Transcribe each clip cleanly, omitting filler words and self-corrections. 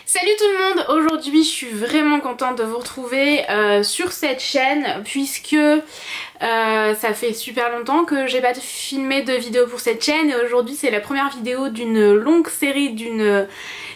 Salut tout le monde, aujourd'hui je suis vraiment contente de vous retrouver sur cette chaîne puisque ça fait super longtemps que j'ai pas filmé de vidéo pour cette chaîne et aujourd'hui c'est la première vidéo d'une longue série d'une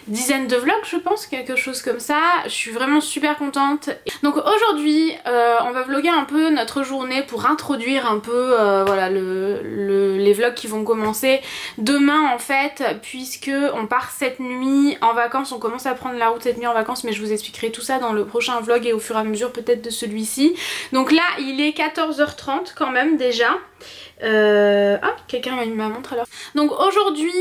dizaine de vlogs je pense, quelque chose comme ça. Je suis vraiment super contente. Donc aujourd'hui on va vlogger un peu notre journée pour introduire un peu voilà, les vlogs qui vont commencer demain en fait, puisque on part cette nuit en vacances, on commence à prendre la route cette nuit en vacances, mais je vous expliquerai tout ça dans le prochain vlog et au fur et à mesure peut-être de celui-ci. Donc là il est 14h30 quand même déjà. Ah, quelqu'un m'a mis ma montre alors. Donc aujourd'hui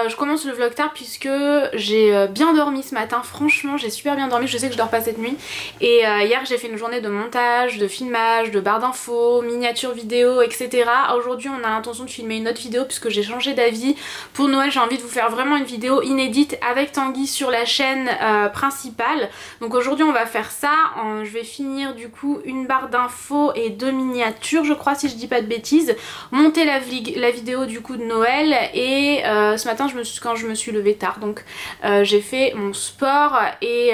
je commence le vlog tard puisque j'ai bien dormi ce matin. Franchement j'ai super bien dormi, je sais que je dors pas cette nuit. Et hier j'ai fait une journée de montage, de filmage, de barre d'infos, miniature vidéo, etc. Aujourd'hui on a l'intention de filmer une autre vidéo puisque j'ai changé d'avis. Pour Noël j'ai envie de vous faire vraiment une vidéo inédite avec Tanguy sur la chaîne principale. Donc aujourd'hui on va faire ça. Je vais finir du coup une barre d'infos et deux miniatures je crois si je dis pas de bêtises. Monter la vidéo du coup de Noël et ce matin quand je me suis levée tard donc j'ai fait mon sport et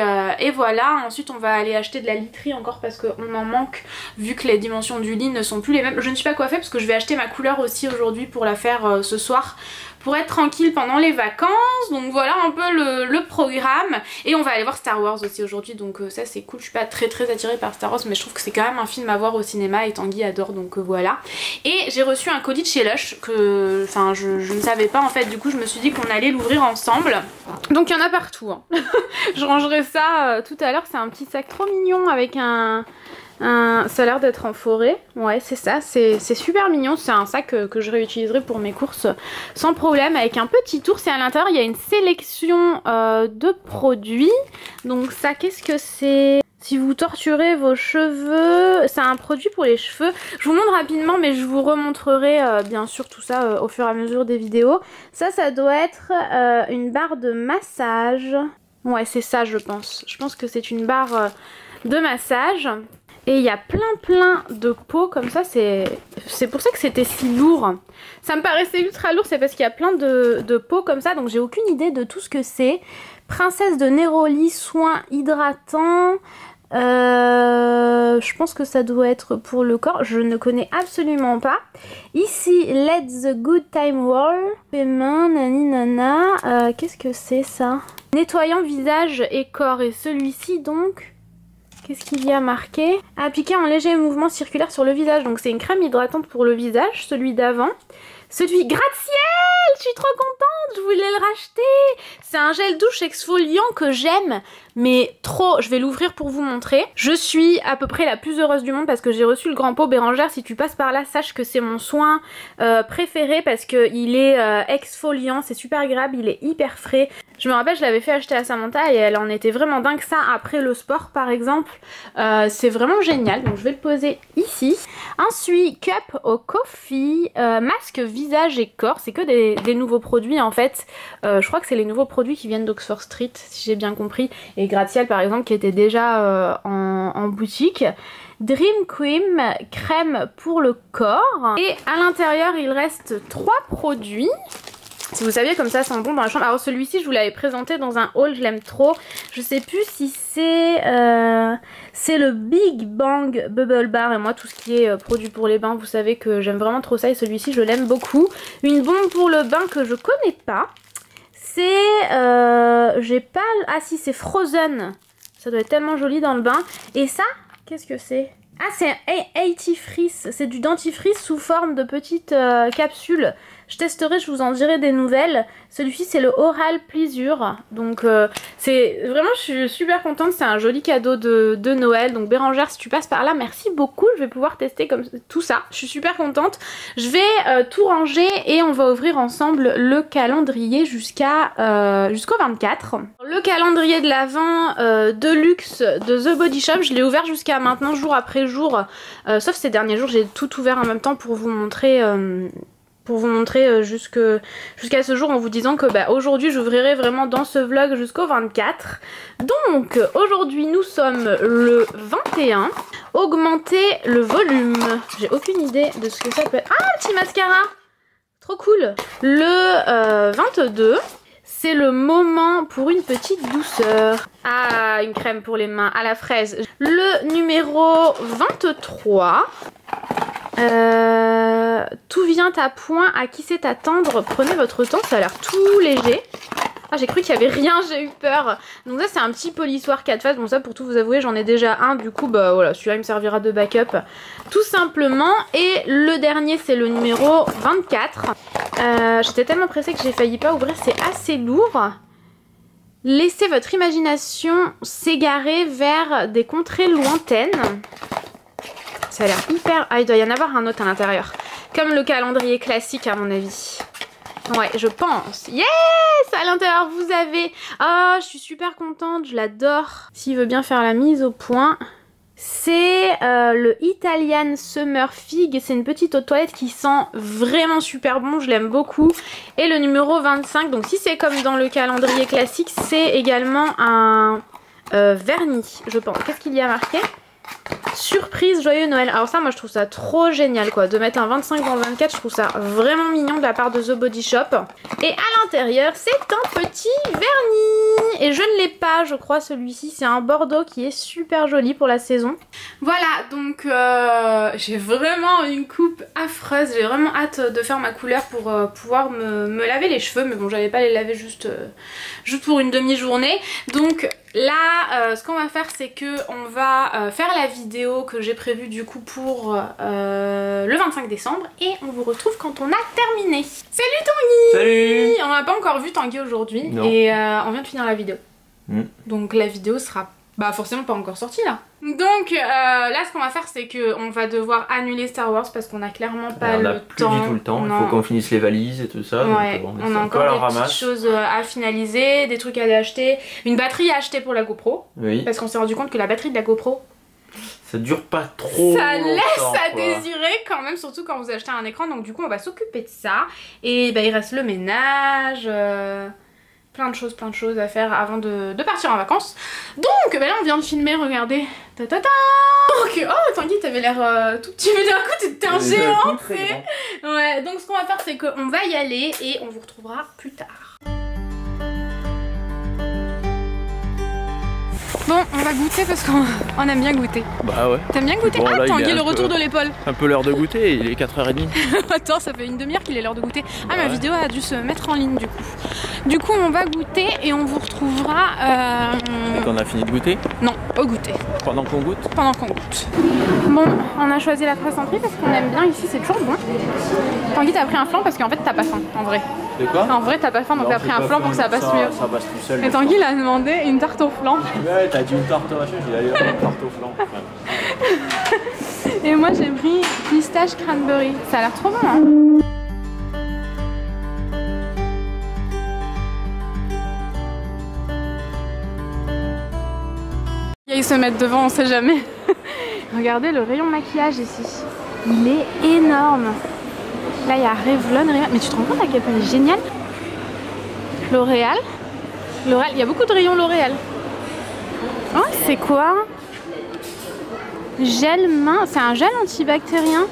voilà. Ensuite on va aller acheter de la literie encore parce qu'on en manque vu que les dimensions du lit ne sont plus les mêmes. Je ne suis pas coiffée parce que je vais acheter ma couleur aussi aujourd'hui pour la faire ce soir pour être tranquille pendant les vacances. Donc voilà un peu le programme. Et on va aller voir Star Wars aussi aujourd'hui, donc ça c'est cool. Je suis pas très attirée par Star Wars mais je trouve que c'est quand même un film à voir au cinéma et Tanguy adore, donc voilà. Et j'ai reçu un colis de chez Lush que enfin je ne savais pas en fait, du coup je me suis dit qu'on allait l'ouvrir ensemble. Donc il y en a partout hein. Je rangerai ça tout à l'heure. C'est un petit sac trop mignon avec ça a l'air d'être en forêt, ouais c'est ça, c'est super mignon. C'est un sac que je réutiliserai pour mes courses sans problème, avec un petit ours et à l'intérieur il y a une sélection de produits. Donc ça, qu'est-ce que c'est? Si vous torturez vos cheveux, c'est un produit pour les cheveux. Je vous montre rapidement mais je vous remontrerai bien sûr tout ça au fur et à mesure des vidéos. Ça doit être une barre de massage. Ouais c'est ça je pense. Je pense que c'est une barre de massage. Et il y a plein de pots comme ça, c'est pour ça que c'était si lourd. Ça me paraissait ultra lourd, c'est parce qu'il y a plein de pots comme ça, donc j'ai aucune idée de tout ce que c'est. Princesse de Néroli, soins hydratants. Je pense que ça doit être pour le corps, je ne connais absolument pas. Ici, Let the Good Time Roll. Main, nani nana. Qu'est-ce que c'est ça? Nettoyant visage et corps, et celui-ci donc... Qu'est-ce qu'il y a marqué? Appliquer en léger mouvement circulaire sur le visage. Donc c'est une crème hydratante pour le visage, celui d'avant. Celui gratte-ciel, je suis trop contente, je voulais le racheter. C'est un gel douche exfoliant que j'aime, mais trop. Je vais l'ouvrir pour vous montrer. Je suis à peu près la plus heureuse du monde parce que j'ai reçu le grand pot. Bérangère, si tu passes par là, sache que c'est mon soin préféré parce qu'il est exfoliant, c'est super agréable, il est hyper frais. Je me rappelle, je l'avais fait acheter à Samantha et elle en était vraiment dingue, ça après le sport par exemple. C'est vraiment génial, donc je vais le poser ici. Ensuite, Cup au Coffee, masque visage et corps, c'est que des nouveaux produits en fait. Je crois que c'est les nouveaux produits qui viennent d'Oxford Street si j'ai bien compris. Et Gratte-ciel par exemple qui était déjà en boutique. Dream Cream, crème pour le corps. Et à l'intérieur il reste 3 produits. Si vous saviez, comme ça sent bon dans la chambre. Alors celui-ci je vous l'avais présenté dans un haul, je l'aime trop. Je sais plus si c'est le Big Bang Bubble Bar. Et moi tout ce qui est produit pour les bains, vous savez que j'aime vraiment trop ça. Et celui-ci je l'aime beaucoup. Une bombe pour le bain que je connais pas. C'est... j'ai pas... Ah si, c'est Frozen. Ça doit être tellement joli dans le bain. Et ça, qu'est-ce que c'est? Ah c'est un dentifrice. C'est du dentifrice sous forme de petites capsules. Je testerai, je vous en dirai des nouvelles. Celui-ci c'est le Oral Pleasure. Donc c'est vraiment, je suis super contente. C'est un joli cadeau de Noël. Donc Bérangère, si tu passes par là, merci beaucoup. Je vais pouvoir tester comme tout ça. Je suis super contente. Je vais tout ranger et on va ouvrir ensemble le calendrier jusqu'au 24. Le calendrier de l'Avent de luxe de The Body Shop, je l'ai ouvert jusqu'à maintenant, jour après jour. Sauf ces derniers jours, j'ai tout ouvert en même temps pour vous montrer... jusqu'à ce jour en vous disant que bah, aujourd'hui j'ouvrirai vraiment dans ce vlog jusqu'au 24. Donc aujourd'hui nous sommes le 21. Augmenter le volume. J'ai aucune idée de ce que ça peut être. Ah, un petit mascara, trop cool. Le 22. c'est le moment pour une petite douceur. Ah, une crème pour les mains à la fraise. Le numéro 23. Tout vient à point, à qui c'est attendre, prenez votre temps, ça a l'air tout léger. Ah, j'ai cru qu'il y avait rien, j'ai eu peur. Donc ça c'est un petit polissoir 4 faces. Bon ça pour tout vous avouer j'en ai déjà un. Du coup bah voilà, celui-là il me servira de backup tout simplement. Et le dernier c'est le numéro 24. J'étais tellement pressée que j'ai failli pas ouvrir, c'est assez lourd. Laissez votre imagination s'égarer vers des contrées lointaines. Ça a l'air hyper... Ah, il doit y en avoir un autre à l'intérieur. Comme le calendrier classique à mon avis. Ouais, je pense. Yes! À l'intérieur, vous avez... Oh, je suis super contente, je l'adore. S'il veut bien faire la mise au point. C'est le Italian Summer Fig. C'est une petite eau de toilette qui sent vraiment super bon. Je l'aime beaucoup. Et le numéro 25. Donc si c'est comme dans le calendrier classique, c'est également un vernis, je pense. Qu'est-ce qu'il y a marqué ? Surprise joyeux Noël. Alors ça moi je trouve ça trop génial quoi, de mettre un 25 dans le 24, je trouve ça vraiment mignon de la part de The Body Shop. Et à l'intérieur c'est un petit vernis. Et je ne l'ai pas je crois celui-ci, c'est un bordeaux qui est super joli pour la saison. Voilà donc j'ai vraiment une coupe affreuse, j'ai vraiment hâte de faire ma couleur pour pouvoir me laver les cheveux. Mais bon j'allais pas les laver juste pour une demi-journée. Donc là ce qu'on va faire c'est que on va faire la vidéo que j'ai prévue du coup pour le 25 décembre et on vous retrouve quand on a terminé. Salut Tanguy! Salut! On n'a pas encore vu Tanguy aujourd'hui et on vient de finir la vidéo. Donc la vidéo sera forcément pas encore sortie là. Donc là ce qu'on va faire c'est que on va devoir annuler Star Wars parce qu'on a clairement pas le temps. On a plus du tout le temps, il faut qu'on finisse les valises et tout ça. Ouais, donc, on a encore des petites choses à finaliser, des trucs à aller acheter, une batterie à acheter pour la GoPro. Oui. Parce qu'on s'est rendu compte que la batterie de la GoPro, ça dure pas trop. Ça laisse à désirer quand même, surtout quand vous achetez un écran. Donc du coup on va s'occuper de ça. Et il reste le ménage, plein de choses à faire avant de partir en vacances. Donc là on vient de filmer, regardez. Ta ta ta. Donc, oh Tanguy t'avais l'air tout petit, mais d'un coup t'étais un géant. Ouais, donc ce qu'on va faire c'est qu'on va y aller et on vous retrouvera plus tard. Bon, on va goûter parce qu'on aime bien goûter. Bah ouais. T'aimes bien goûter? Ah, Tanguy, le retour de l'épaule. Un peu l'heure de goûter, il est 4h30. Attends, ça fait une demi-heure qu'il est l'heure de goûter. Ah, ma vidéo a dû se mettre en ligne du coup. Du coup, on va goûter et on vous retrouvera... Et qu'on a fini de goûter? Non, au goûter. Pendant qu'on goûte? Pendant qu'on goûte. Bon, on a choisi la fraise en prix parce qu'on aime bien ici, c'est toujours bon. Tanguy, t'as pris un flan parce qu'en fait, t'as pas faim, en vrai. De quoi? En vrai, t'as pas faim, donc t'as pris un flan pour que ça passe mieux. Ça passe tout seul. Et Tanguy, il a demandé une tarte au flan. Ouais, t'as dit une tarte au machin, j'ai dit une tarte au flan. Et moi, j'ai pris pistache cranberry. Ça a l'air trop bon, hein. Ils se mettent devant, on sait jamais. Regardez le rayon maquillage ici. Il est énorme. Là, il y a Revlon. Mais tu te rends compte à quel point il est génial? L'Oréal. Il y a beaucoup de rayons L'Oréal. Oh, c'est quoi? Gel main. C'est un gel antibactérien.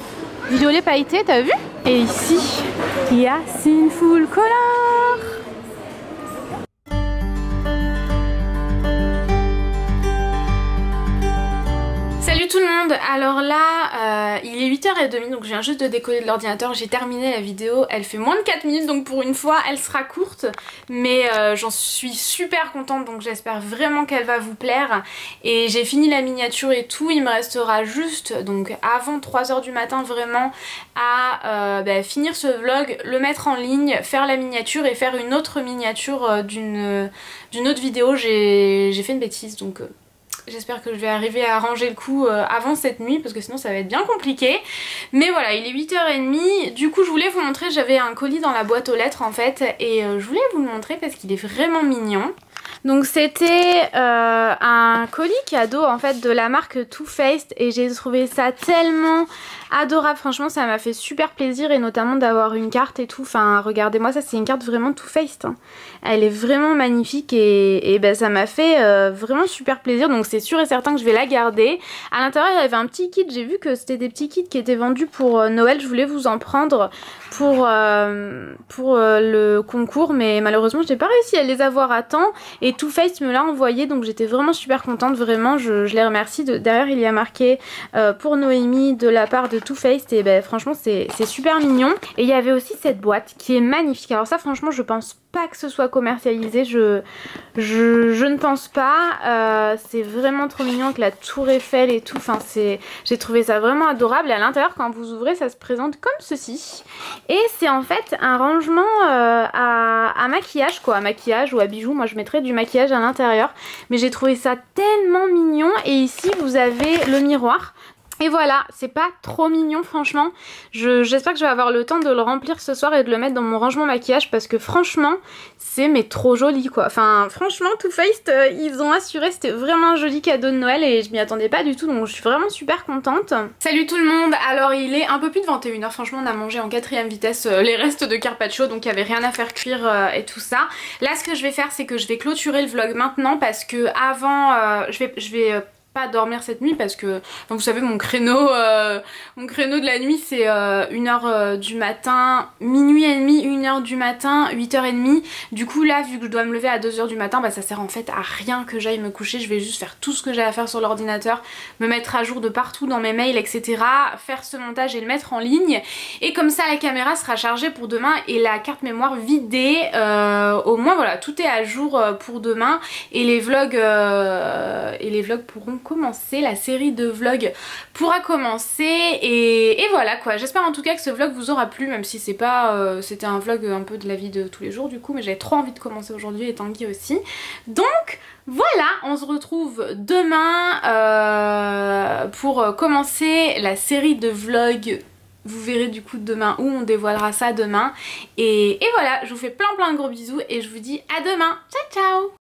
Violet pailleté, t'as vu? Et ici, il y a Sinful Color. Salut tout le monde, alors là il est 8h30 donc je viens juste de décoller de l'ordinateur, j'ai terminé la vidéo, elle fait moins de 4 minutes donc pour une fois elle sera courte mais j'en suis super contente donc j'espère vraiment qu'elle va vous plaire et j'ai fini la miniature et tout, il me restera juste donc avant 3h du matin vraiment à finir ce vlog, le mettre en ligne, faire la miniature et faire une autre miniature d'une autre vidéo. J'ai fait une bêtise donc... J'espère que je vais arriver à arranger le coup avant cette nuit parce que sinon ça va être bien compliqué. Mais voilà, il est 8h30. Du coup je voulais vous montrer, j'avais un colis dans la boîte aux lettres en fait. Et je voulais vous le montrer parce qu'il est vraiment mignon. Donc c'était un colis cadeau en fait de la marque Too Faced et j'ai trouvé ça tellement adorable, franchement ça m'a fait super plaisir et notamment d'avoir une carte et tout, enfin regardez-moi ça, c'est une carte vraiment Too Faced, hein. Elle est vraiment magnifique et ben, ça m'a fait vraiment super plaisir, donc c'est sûr et certain que je vais la garder. À l'intérieur il y avait un petit kit, j'ai vu que c'était des petits kits qui étaient vendus pour Noël, je voulais vous en prendre pour le concours mais malheureusement j'ai pas réussi à les avoir à temps et Too Faced me l'a envoyé, donc j'étais vraiment super contente, vraiment je les remercie. Derrière il y a marqué pour Noémie de la part de Too Faced et ben franchement c'est super mignon. Et il y avait aussi cette boîte qui est magnifique, alors ça franchement je pense pas que ce soit commercialisé, je ne pense pas, c'est vraiment trop mignon avec la tour Eiffel et tout, enfin j'ai trouvé ça vraiment adorable et à l'intérieur quand vous ouvrez ça se présente comme ceci et c'est en fait un rangement à maquillage quoi, à maquillage ou à bijoux, moi je mettrais du maquillage à l'intérieur mais j'ai trouvé ça tellement mignon et ici vous avez le miroir. Et voilà, c'est pas trop mignon franchement, j'espère que je vais avoir le temps de le remplir ce soir et de le mettre dans mon rangement maquillage parce que franchement c'est mais trop joli quoi. Enfin franchement Too Faced ils ont assuré, c'était vraiment un joli cadeau de Noël et je m'y attendais pas du tout donc je suis vraiment super contente. Salut tout le monde, alors il est un peu plus de 21h, franchement on a mangé en 4ème vitesse les restes de carpaccio donc il n'y avait rien à faire cuire et tout ça. Là ce que je vais faire c'est que je vais clôturer le vlog maintenant parce que avant je vais pas dormir cette nuit parce que enfin, vous savez mon créneau de la nuit c'est 1h du matin, minuit et demi, 1h du matin, 8h30. Du coup là vu que je dois me lever à 2h du matin bah ça sert en fait à rien que j'aille me coucher, je vais juste faire tout ce que j'ai à faire sur l'ordinateur, me mettre à jour de partout dans mes mails etc, faire ce montage et le mettre en ligne et comme ça la caméra sera chargée pour demain et la carte mémoire vidée, au moins voilà tout est à jour pour demain et les vlogs pourront commencer, la série de vlogs pourra commencer et voilà quoi. J'espère en tout cas que ce vlog vous aura plu même si c'est pas c'était un vlog un peu de la vie de tous les jours du coup mais j'avais trop envie de commencer aujourd'hui et Tanguy aussi. Donc voilà, on se retrouve demain pour commencer la série de vlogs. Vous verrez du coup demain où on dévoilera ça demain et voilà, je vous fais plein de gros bisous et je vous dis à demain, ciao ciao.